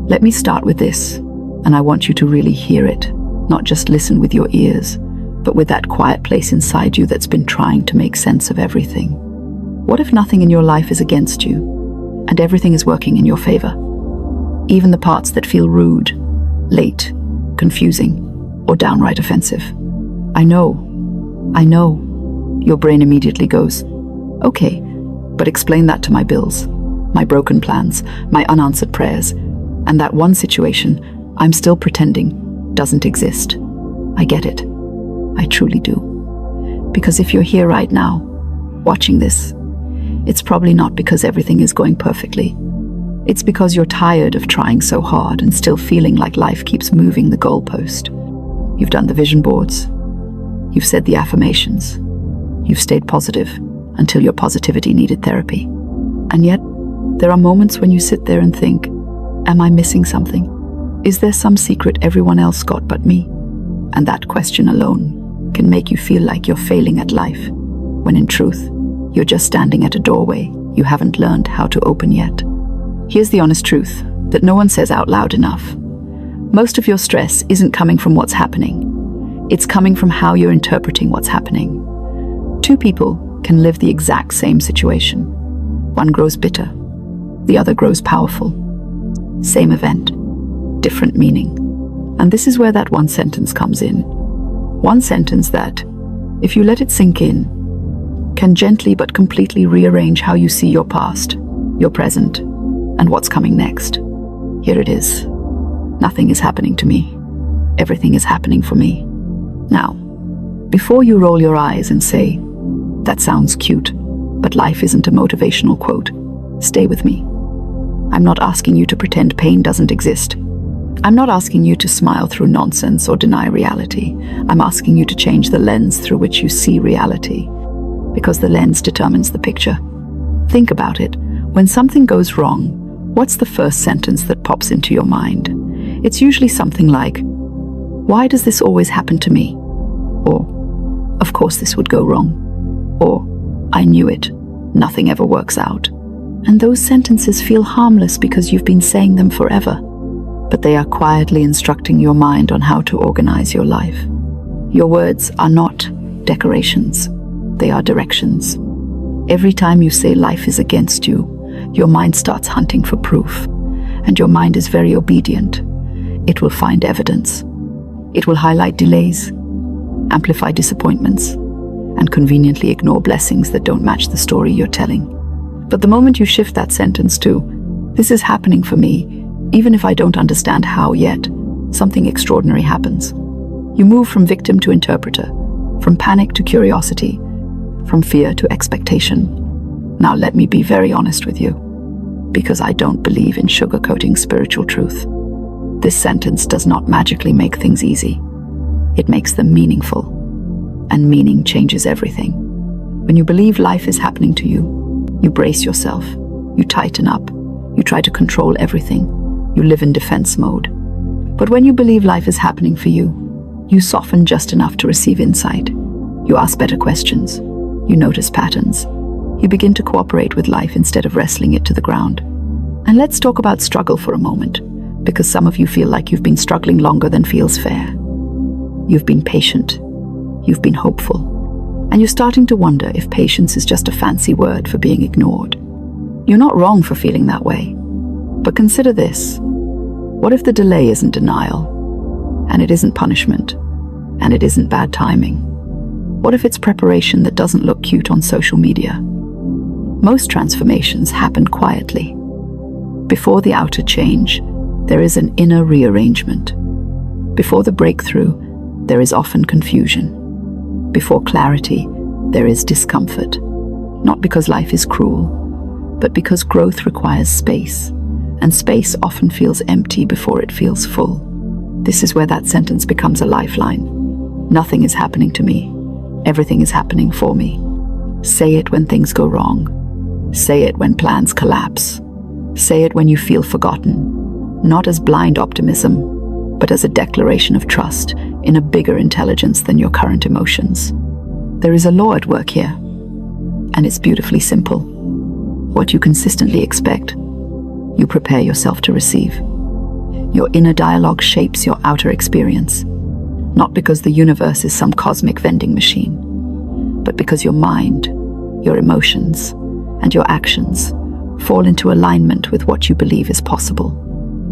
Let me start with this, and I want you to really hear it, not just listen with your ears, but with that quiet place inside you that's been trying to make sense of everything. What if nothing in your life is against you, and everything is working in your favor? Even the parts that feel rude, late, confusing, or downright offensive. I know. Your brain immediately goes, okay, but explain that to my bills, my broken plans, my unanswered prayers, and that one situation I'm still pretending doesn't exist. I get it. I truly do. Because if you're here right now, watching this, it's probably not because everything is going perfectly. It's because you're tired of trying so hard and still feeling like life keeps moving the goalpost. You've done the vision boards. You've said the affirmations. You've stayed positive until your positivity needed therapy. And yet, there are moments when you sit there and think, am I missing something? Is there some secret everyone else got but me? And that question alone can make you feel like you're failing at life, when in truth, you're just standing at a doorway you haven't learned how to open yet. Here's the honest truth that no one says out loud enough. Most of your stress isn't coming from what's happening. It's coming from how you're interpreting what's happening. Two people can live the exact same situation. One grows bitter, the other grows powerful. Same event, different meaning. And this is where that one sentence comes in. One sentence that, if you let it sink in, can gently but completely rearrange how you see your past, your present, and what's coming next. Here it is. Nothing is happening to me. Everything is happening for me. Now, before you roll your eyes and say, that sounds cute, but life isn't a motivational quote, stay with me. I'm not asking you to pretend pain doesn't exist. I'm not asking you to smile through nonsense or deny reality. I'm asking you to change the lens through which you see reality, because the lens determines the picture. Think about it. When something goes wrong, what's the first sentence that pops into your mind? It's usually something like, why does this always happen to me? Or, of course this would go wrong. Or, I knew it. Nothing ever works out. And those sentences feel harmless because you've been saying them forever. But they are quietly instructing your mind on how to organize your life. Your words are not decorations. They are directions. Every time you say life is against you, your mind starts hunting for proof. And your mind is very obedient. It will find evidence. It will highlight delays, amplify disappointments, and conveniently ignore blessings that don't match the story you're telling. But the moment you shift that sentence to, this is happening for me, even if I don't understand how yet, something extraordinary happens. You move from victim to interpreter, from panic to curiosity, from fear to expectation. Now let me be very honest with you, because I don't believe in sugarcoating spiritual truth. This sentence does not magically make things easy. It makes them meaningful, and meaning changes everything. When you believe life is happening to you, you brace yourself, you tighten up, you try to control everything, you live in defense mode. But when you believe life is happening for you, you soften just enough to receive insight. You ask better questions, you notice patterns, you begin to cooperate with life instead of wrestling it to the ground. And let's talk about struggle for a moment, because some of you feel like you've been struggling longer than feels fair. You've been patient, you've been hopeful, and you're starting to wonder if patience is just a fancy word for being ignored. You're not wrong for feeling that way, but consider this. What if the delay isn't denial, and it isn't punishment, and it isn't bad timing? What if it's preparation that doesn't look cute on social media? Most transformations happen quietly. Before the outer change, there is an inner rearrangement. Before the breakthrough, there is often confusion. Before clarity, there is discomfort. Not because life is cruel, but because growth requires space, and space often feels empty before it feels full. This is where that sentence becomes a lifeline. Nothing is happening to me. Everything is happening for me. Say it when things go wrong. Say it when plans collapse. Say it when you feel forgotten, not as blind optimism, but as a declaration of trust in a bigger intelligence than your current emotions. There is a law at work here, and it's beautifully simple. What you consistently expect, you prepare yourself to receive. Your inner dialogue shapes your outer experience, not because the universe is some cosmic vending machine, but because your mind, your emotions, and your actions fall into alignment with what you believe is possible.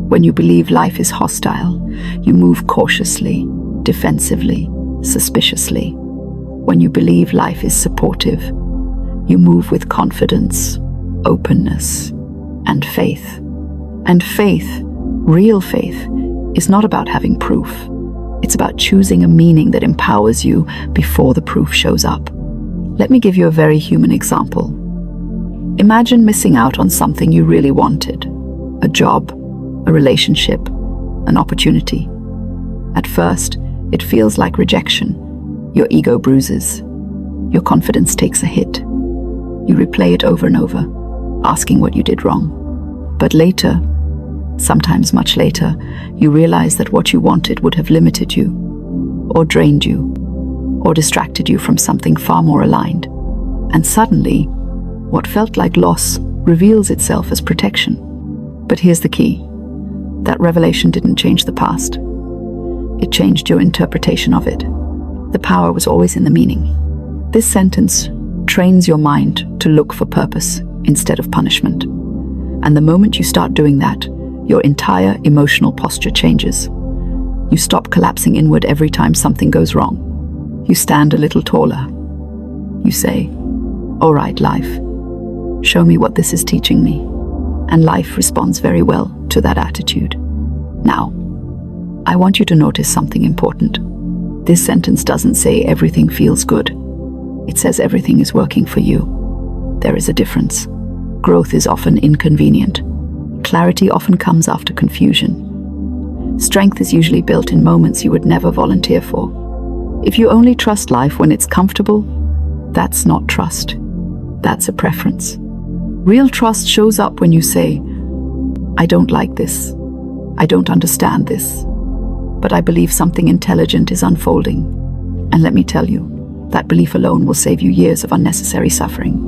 When you believe life is hostile, you move cautiously, defensively, suspiciously. When you believe life is supportive, you move with confidence, openness, and faith. And faith, real faith, is not about having proof. It's about choosing a meaning that empowers you before the proof shows up. Let me give you a very human example. Imagine missing out on something you really wanted: a job, a relationship, an opportunity. At first, it feels like rejection. Your ego bruises. Your confidence takes a hit. You replay it over and over, asking what you did wrong. But later, sometimes much later, you realize that what you wanted would have limited you, or drained you, or distracted you from something far more aligned. And suddenly, what felt like loss reveals itself as protection. But here's the key. That revelation didn't change the past. It changed your interpretation of it. The power was always in the meaning. This sentence trains your mind to look for purpose instead of punishment. And the moment you start doing that, your entire emotional posture changes. You stop collapsing inward every time something goes wrong. You stand a little taller. You say, "All right, life, show me what this is teaching me." And life responds very well to that attitude. Now, I want you to notice something important. This sentence doesn't say everything feels good. It says everything is working for you. There is a difference. Growth is often inconvenient. Clarity often comes after confusion. Strength is usually built in moments you would never volunteer for. If you only trust life when it's comfortable, that's not trust. That's a preference. Real trust shows up when you say, "I don't like this. I don't understand this. But I believe something intelligent is unfolding." And let me tell you, that belief alone will save you years of unnecessary suffering.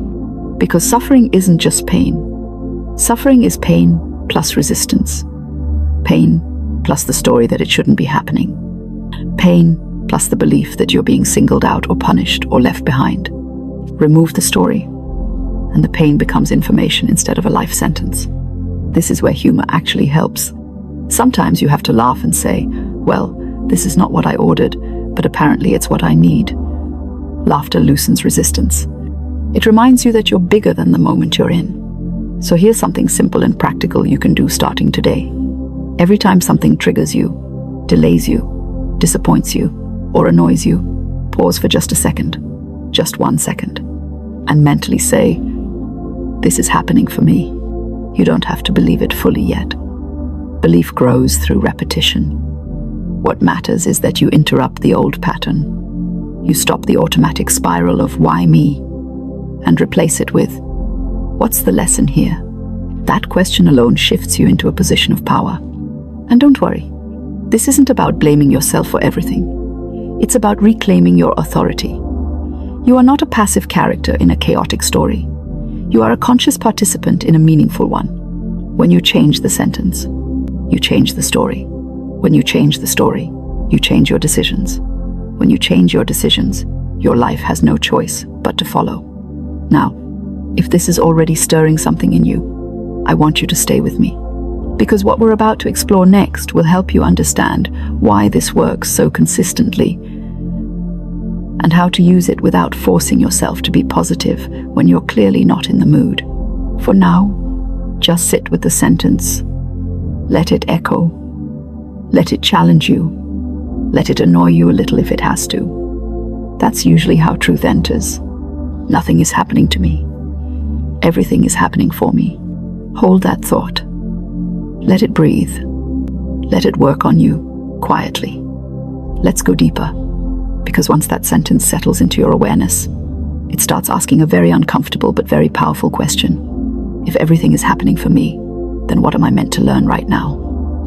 Because suffering isn't just pain. Suffering is pain plus resistance. Pain plus the story that it shouldn't be happening. Pain plus the belief that you're being singled out or punished or left behind. Remove the story, and the pain becomes information instead of a life sentence. This is where humor actually helps. Sometimes you have to laugh and say, "Well, this is not what I ordered, but apparently it's what I need." Laughter loosens resistance. It reminds you that you're bigger than the moment you're in. So here's something simple and practical you can do starting today. Every time something triggers you, delays you, disappoints you, or annoys you, pause for just a second, just 1 second, and mentally say, "This is happening for me." You don't have to believe it fully yet. Belief grows through repetition. What matters is that you interrupt the old pattern. You stop the automatic spiral of "why me?" and replace it with, "What's the lesson here?" That question alone shifts you into a position of power. And don't worry, this isn't about blaming yourself for everything. It's about reclaiming your authority. You are not a passive character in a chaotic story. You are a conscious participant in a meaningful one. When you change the sentence, you change the story. When you change the story, you change your decisions. When you change your decisions, your life has no choice but to follow. Now, if this is already stirring something in you, I want you to stay with me. Because what we're about to explore next will help you understand why this works so consistently and how to use it without forcing yourself to be positive when you're clearly not in the mood. For now, just sit with the sentence. Let it echo. Let it challenge you. Let it annoy you a little if it has to. That's usually how truth enters. Nothing is happening to me. Everything is happening for me. Hold that thought. Let it breathe. Let it work on you, quietly. Let's go deeper, because once that sentence settles into your awareness, it starts asking a very uncomfortable but very powerful question. If everything is happening for me, then what am I meant to learn right now?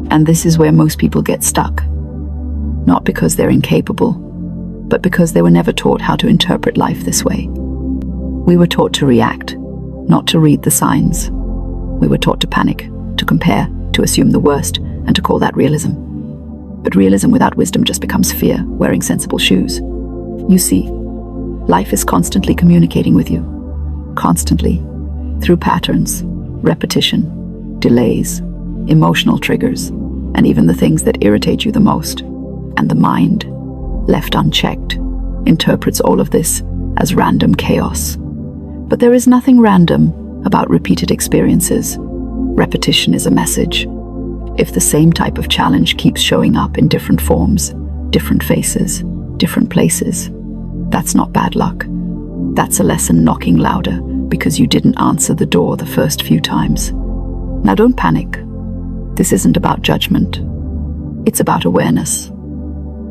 And this is where most people get stuck. Not because they're incapable, but because they were never taught how to interpret life this way. We were taught to react, not to read the signs. We were taught to panic, to compare, to assume the worst and to call that realism. But realism without wisdom just becomes fear wearing sensible shoes. You see, life is constantly communicating with you. Constantly. Through patterns, repetition, delays, emotional triggers, and even the things that irritate you the most. And the mind, left unchecked, interprets all of this as random chaos. But there is nothing random about repeated experiences. Repetition is a message. If the same type of challenge keeps showing up in different forms, different faces, different places, that's not bad luck. That's a lesson knocking louder because you didn't answer the door the first few times. Now don't panic. This isn't about judgment. It's about awareness.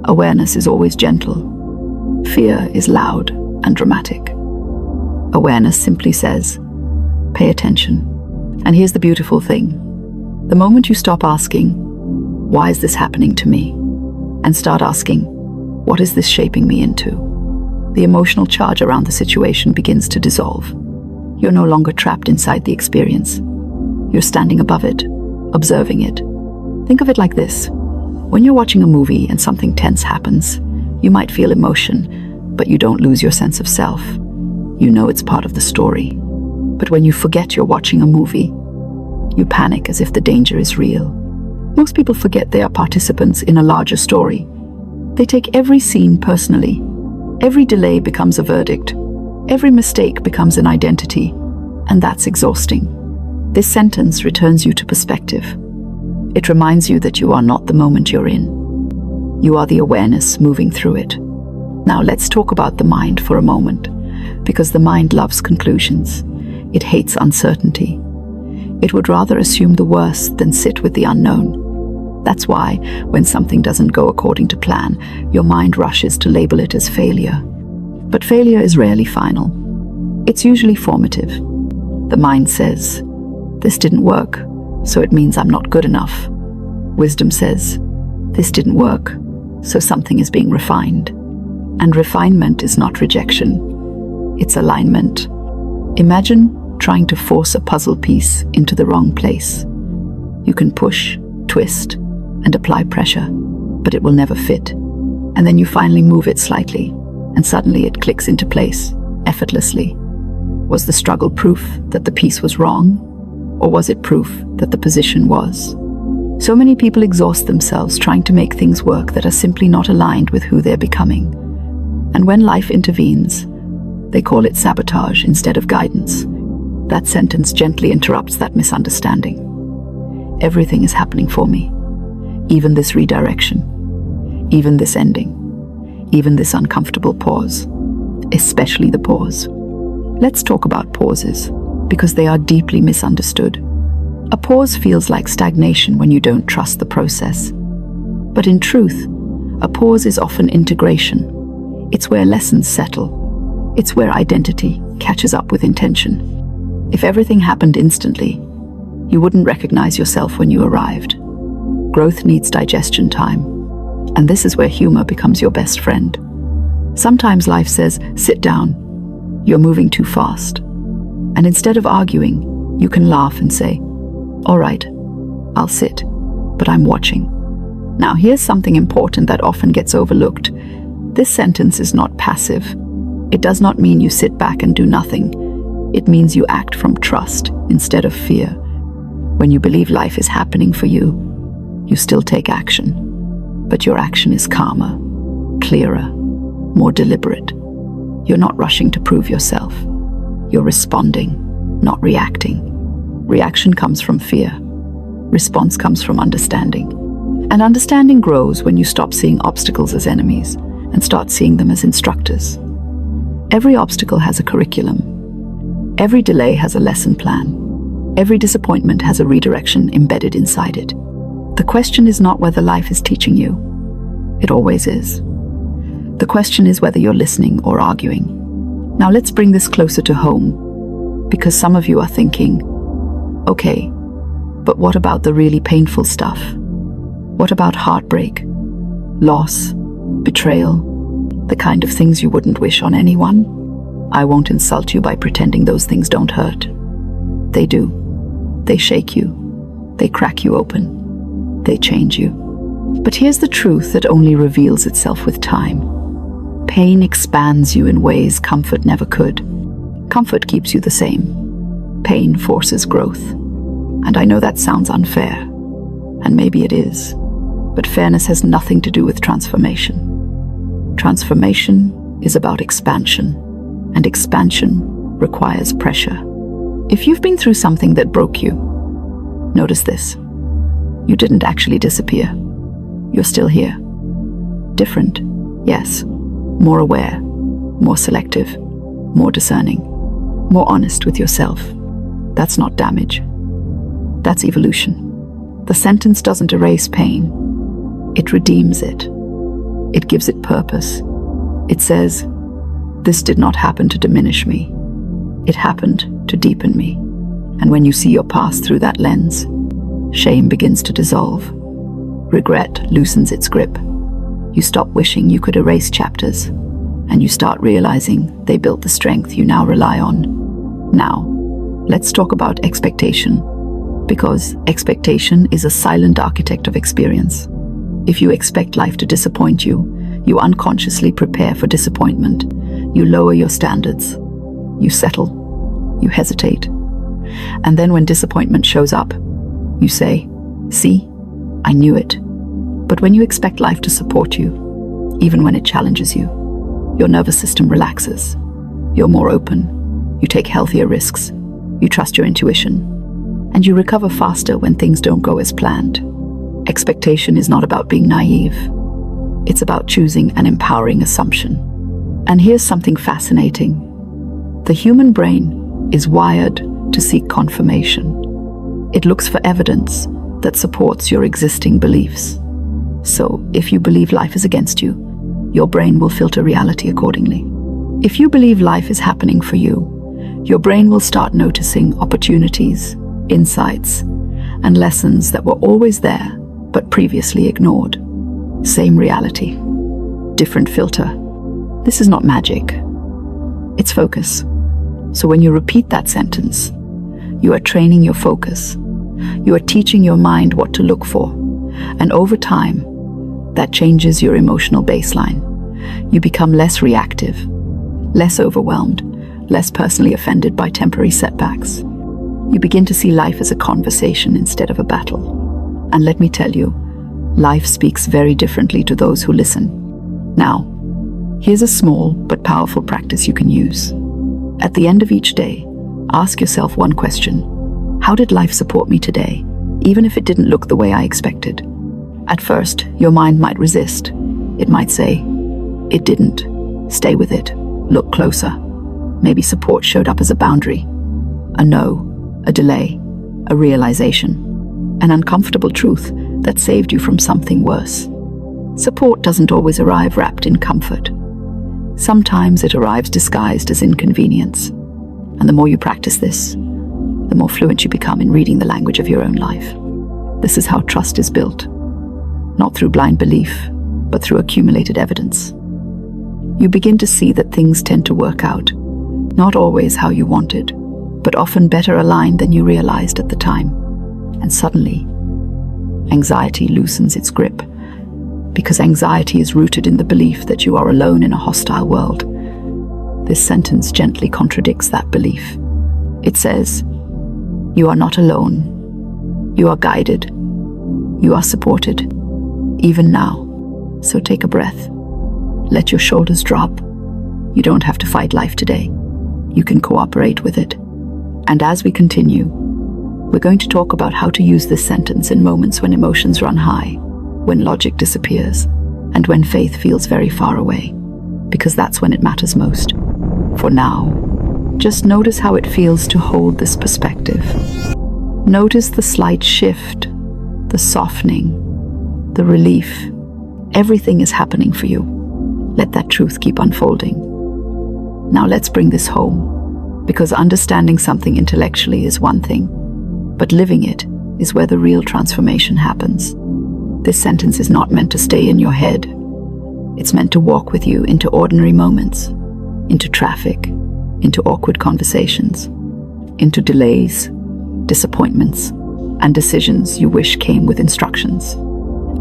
Awareness is always gentle. Fear is loud and dramatic. Awareness simply says, pay attention. And here's the beautiful thing. The moment you stop asking, why is this happening to me? And start asking, what is this shaping me into? The emotional charge around the situation begins to dissolve. You're no longer trapped inside the experience. You're standing above it, observing it. Think of it like this. When you're watching a movie and something tense happens, you might feel emotion, but you don't lose your sense of self. You know it's part of the story. But when you forget you're watching a movie, you panic as if the danger is real. Most people forget they are participants in a larger story. They take every scene personally. Every delay becomes a verdict. Every mistake becomes an identity. And that's exhausting. This sentence returns you to perspective. It reminds you that you are not the moment you're in. You are the awareness moving through it. Now let's talk about the mind for a moment, because the mind loves conclusions. It hates uncertainty. It would rather assume the worst than sit with the unknown. That's why, when something doesn't go according to plan, your mind rushes to label it as failure. But failure is rarely final. It's usually formative. The mind says, this didn't work, so it means I'm not good enough. Wisdom says, this didn't work, so something is being refined. And refinement is not rejection. It's alignment. Imagine trying to force a puzzle piece into the wrong place. You can push, twist, and apply pressure, but it will never fit. And then you finally move it slightly, and suddenly it clicks into place, effortlessly. Was the struggle proof that the piece was wrong? Or was it proof that the position was? So many people exhaust themselves trying to make things work that are simply not aligned with who they're becoming. And when life intervenes, they call it sabotage instead of guidance. That sentence gently interrupts that misunderstanding. Everything is happening for me. Even this redirection. Even this ending. Even this uncomfortable pause. Especially the pause. Let's talk about pauses, because they are deeply misunderstood. A pause feels like stagnation when you don't trust the process. But in truth, a pause is often integration. It's where lessons settle. It's where identity catches up with intention. If everything happened instantly, you wouldn't recognize yourself when you arrived. Growth needs digestion time. And this is where humor becomes your best friend. Sometimes life says, sit down. You're moving too fast. And instead of arguing, you can laugh and say, all right, I'll sit, but I'm watching. Now here's something important that often gets overlooked. This sentence is not passive. It does not mean you sit back and do nothing. It means you act from trust instead of fear. When you believe life is happening for you, you still take action. But your action is calmer, clearer, more deliberate. You're not rushing to prove yourself. You're responding, not reacting. Reaction comes from fear. Response comes from understanding. And understanding grows when you stop seeing obstacles as enemies and start seeing them as instructors. Every obstacle has a curriculum. Every delay has a lesson plan. Every disappointment has a redirection embedded inside it. The question is not whether life is teaching you. It always is. The question is whether you're listening or arguing. Now let's bring this closer to home, because some of you are thinking, okay, but what about the really painful stuff? What about heartbreak, loss, betrayal, the kind of things you wouldn't wish on anyone? I won't insult you by pretending those things don't hurt. They do. They shake you. They crack you open. They change you. But here's the truth that only reveals itself with time. Pain expands you in ways comfort never could. Comfort keeps you the same. Pain forces growth. And I know that sounds unfair, and maybe it is, but fairness has nothing to do with transformation. Transformation is about expansion, and expansion requires pressure. If you've been through something that broke you, notice this. You didn't actually disappear. You're still here. Different, yes. More aware, more selective, more discerning, more honest with yourself. That's not damage. That's evolution. The sentence doesn't erase pain. It redeems it. It gives it purpose. It says, this did not happen to diminish me. It happened to deepen me. And when you see your past through that lens, shame begins to dissolve. Regret loosens its grip. You stop wishing you could erase chapters, and you start realizing they built the strength you now rely on. Now, let's talk about expectation, because expectation is a silent architect of experience. If you expect life to disappoint you, you unconsciously prepare for disappointment. You lower your standards. You settle. You hesitate. And then when disappointment shows up, you say, see, I knew it. But when you expect life to support you, even when it challenges you, your nervous system relaxes. You're more open. You take healthier risks. You trust your intuition. And you recover faster when things don't go as planned. Expectation is not about being naive. It's about choosing an empowering assumption. And here's something fascinating. The human brain is wired to seek confirmation. It looks for evidence that supports your existing beliefs. So, if you believe life is against you, your brain will filter reality accordingly. If you believe life is happening for you, your brain will start noticing opportunities, insights, and lessons that were always there but previously ignored. Same reality, different filter. This is not magic. It's focus. So when you repeat that sentence, you are training your focus. You are teaching your mind what to look for. And over time, that changes your emotional baseline. You become less reactive, less overwhelmed, less personally offended by temporary setbacks. You begin to see life as a conversation instead of a battle. And let me tell you, life speaks very differently to those who listen. Now, here's a small but powerful practice you can use. At the end of each day, ask yourself one question. How did life support me today, even if it didn't look the way I expected? At first, your mind might resist. It might say, it didn't. Stay with it. Look closer. Maybe support showed up as a boundary, a no, a delay, a realization, an uncomfortable truth that saved you from something worse. Support doesn't always arrive wrapped in comfort. Sometimes it arrives disguised as inconvenience. And the more you practice this, the more fluent you become in reading the language of your own life. This is how trust is built, not through blind belief, but through accumulated evidence. You begin to see that things tend to work out, not always how you wanted, but often better aligned than you realized at the time. And suddenly, anxiety loosens its grip, because anxiety is rooted in the belief that you are alone in a hostile world. This sentence gently contradicts that belief. It says, you are not alone. You are guided. You are supported, even now. So take a breath. Let your shoulders drop. You don't have to fight life today. You can cooperate with it. And as we continue, we're going to talk about how to use this sentence in moments when emotions run high, when logic disappears, and when faith feels very far away, because that's when it matters most. For now, just notice how it feels to hold this perspective. Notice the slight shift, the softening, the relief. Everything is happening for you. Let that truth keep unfolding. Now let's bring this home, because understanding something intellectually is one thing, but living it is where the real transformation happens. This sentence is not meant to stay in your head. It's meant to walk with you into ordinary moments, into traffic, into awkward conversations, into delays, disappointments, and decisions you wish came with instructions.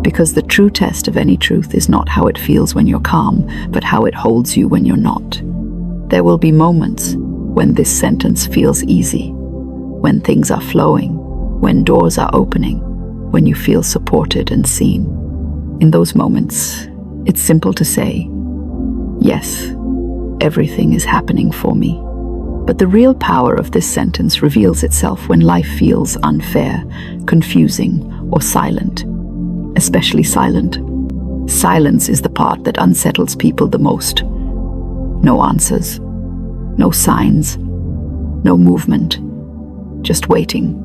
Because the true test of any truth is not how it feels when you're calm, but how it holds you when you're not. There will be moments when this sentence feels easy, when things are flowing, when doors are opening, when you feel supported and seen. In those moments, it's simple to say, yes, everything is happening for me. But the real power of this sentence reveals itself when life feels unfair, confusing, or silent. Especially silent. Silence is the part that unsettles people the most. No answers, no signs, no movement, just waiting.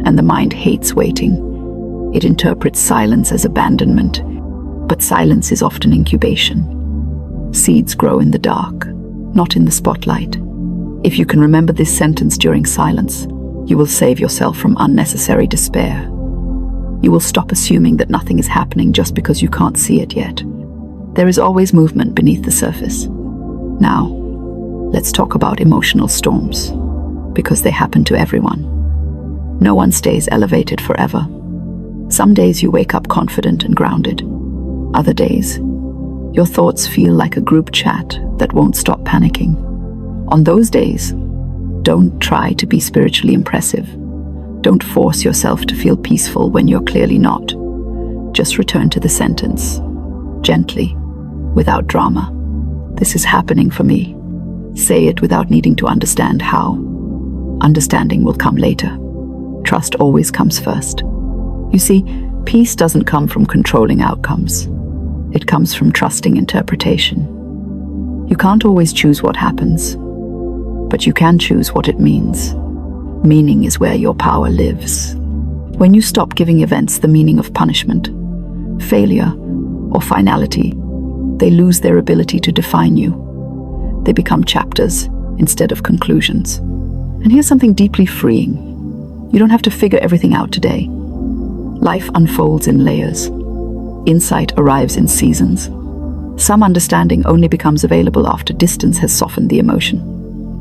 And the mind hates waiting. It interprets silence as abandonment, but silence is often incubation. Seeds grow in the dark, not in the spotlight. If you can remember this sentence during silence, you will save yourself from unnecessary despair. You will stop assuming that nothing is happening just because you can't see it yet. There is always movement beneath the surface. Now, let's talk about emotional storms, because they happen to everyone. No one stays elevated forever. Some days you wake up confident and grounded. Other days, your thoughts feel like a group chat that won't stop panicking. On those days, don't try to be spiritually impressive. Don't force yourself to feel peaceful when you're clearly not. Just return to the sentence, gently, without drama. This is happening for me. Say it without needing to understand how. Understanding will come later. Trust always comes first. You see, peace doesn't come from controlling outcomes. It comes from trusting interpretation. You can't always choose what happens, but you can choose what it means. Meaning is where your power lives. When you stop giving events the meaning of punishment, failure, or finality, they lose their ability to define you. They become chapters instead of conclusions. And here's something deeply freeing. You don't have to figure everything out today. Life unfolds in layers. Insight arrives in seasons. Some understanding only becomes available after distance has softened the emotion.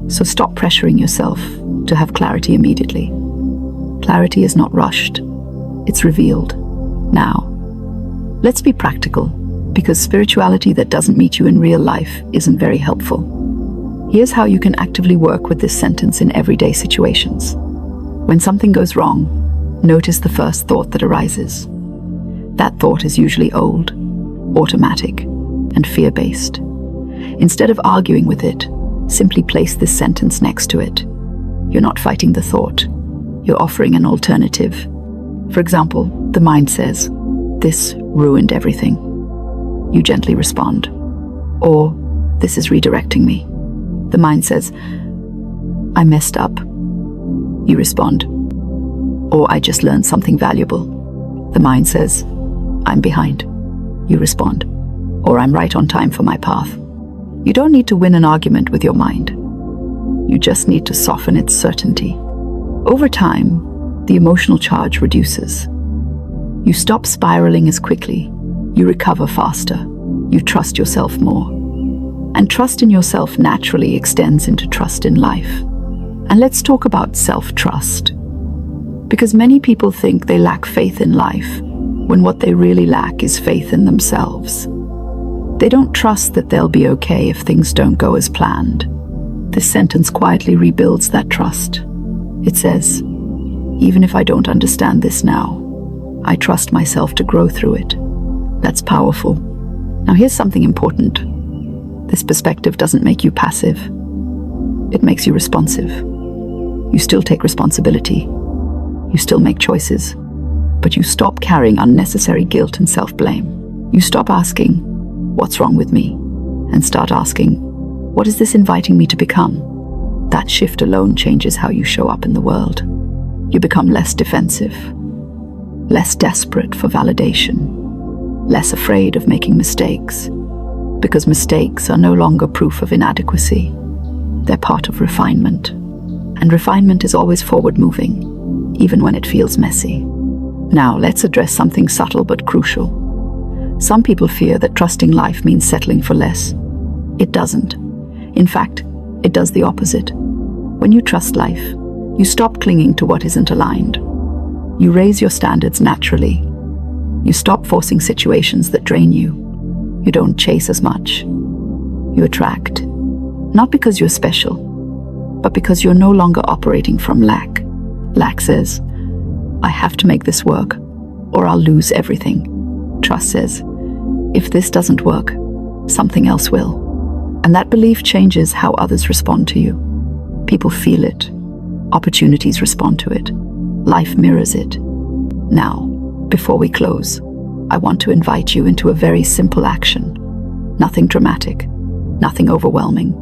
So stop pressuring yourself to have clarity immediately. Clarity is not rushed. It's revealed. Now, let's be practical, because spirituality that doesn't meet you in real life isn't very helpful. Here's how you can actively work with this sentence in everyday situations. When something goes wrong, notice the first thought that arises. That thought is usually old, automatic, and fear-based. Instead of arguing with it, simply place this sentence next to it. You're not fighting the thought. You're offering an alternative. For example, the mind says, "This ruined everything." You gently respond. Or, "This is redirecting me." The mind says, "I messed up." You respond. Or, "I just learned something valuable." The mind says, "I'm behind." You respond. Or, "I'm right on time for my path." You don't need to win an argument with your mind. You just need to soften its certainty. Over time, the emotional charge reduces. You stop spiraling as quickly. You recover faster. You trust yourself more. And trust in yourself naturally extends into trust in life. And let's talk about self-trust. Because many people think they lack faith in life, when what they really lack is faith in themselves. They don't trust that they'll be okay if things don't go as planned. This sentence quietly rebuilds that trust. It says, "Even if I don't understand this now, I trust myself to grow through it." That's powerful. Now here's something important. This perspective doesn't make you passive. It makes you responsive. You still take responsibility. You still make choices. But you stop carrying unnecessary guilt and self-blame. You stop asking, "What's wrong with me?" and start asking, "What is this inviting me to become?" That shift alone changes how you show up in the world. You become less defensive, less desperate for validation, less afraid of making mistakes, because mistakes are no longer proof of inadequacy. They're part of refinement. And refinement is always forward-moving, even when it feels messy. Now, let's address something subtle but crucial. Some people fear that trusting life means settling for less. It doesn't. In fact, it does the opposite. When you trust life, you stop clinging to what isn't aligned. You raise your standards naturally. You stop forcing situations that drain you. You don't chase as much. You attract. Not because you're special, but because you're no longer operating from lack. Lack says, I have to make this work, or I'll lose everything. Trust says, if this doesn't work, something else will. And that belief changes how others respond to you. People feel it. Opportunities respond to it. Life mirrors it. Now, before we close, I want to invite you into a very simple action. Nothing dramatic, nothing overwhelming.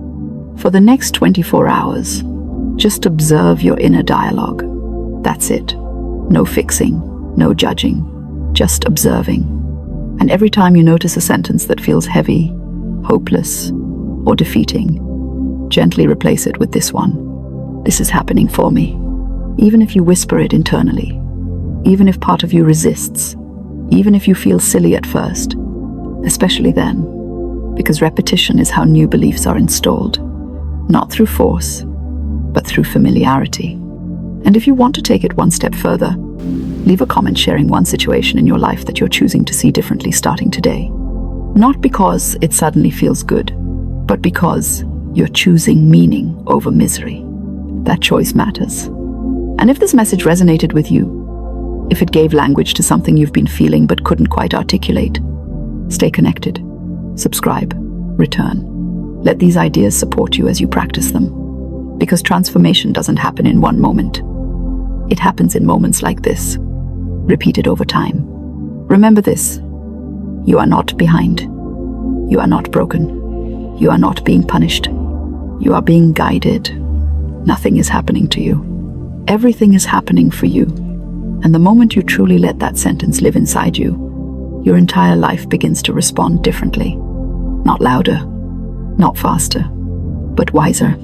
For the next 24 hours, just observe your inner dialogue. That's it. No fixing, no judging, just observing. And every time you notice a sentence that feels heavy, hopeless, or defeating, gently replace it with this one. This is happening for me. Even if you whisper it internally, even if part of you resists, even if you feel silly at first, especially then, because repetition is how new beliefs are installed, not through force, but through familiarity. And if you want to take it one step further, leave a comment sharing one situation in your life that you're choosing to see differently starting today. Not because it suddenly feels good, but because you're choosing meaning over misery. That choice matters. And if this message resonated with you, if it gave language to something you've been feeling but couldn't quite articulate, stay connected, subscribe, return. Let these ideas support you as you practice them. Because transformation doesn't happen in one moment. It happens in moments like this, repeated over time. Remember this: you are not behind. You are not broken. You are not being punished. You are being guided. Nothing is happening to you. Everything is happening for you. And the moment you truly let that sentence live inside you, your entire life begins to respond differently. Not louder, not faster, but wiser.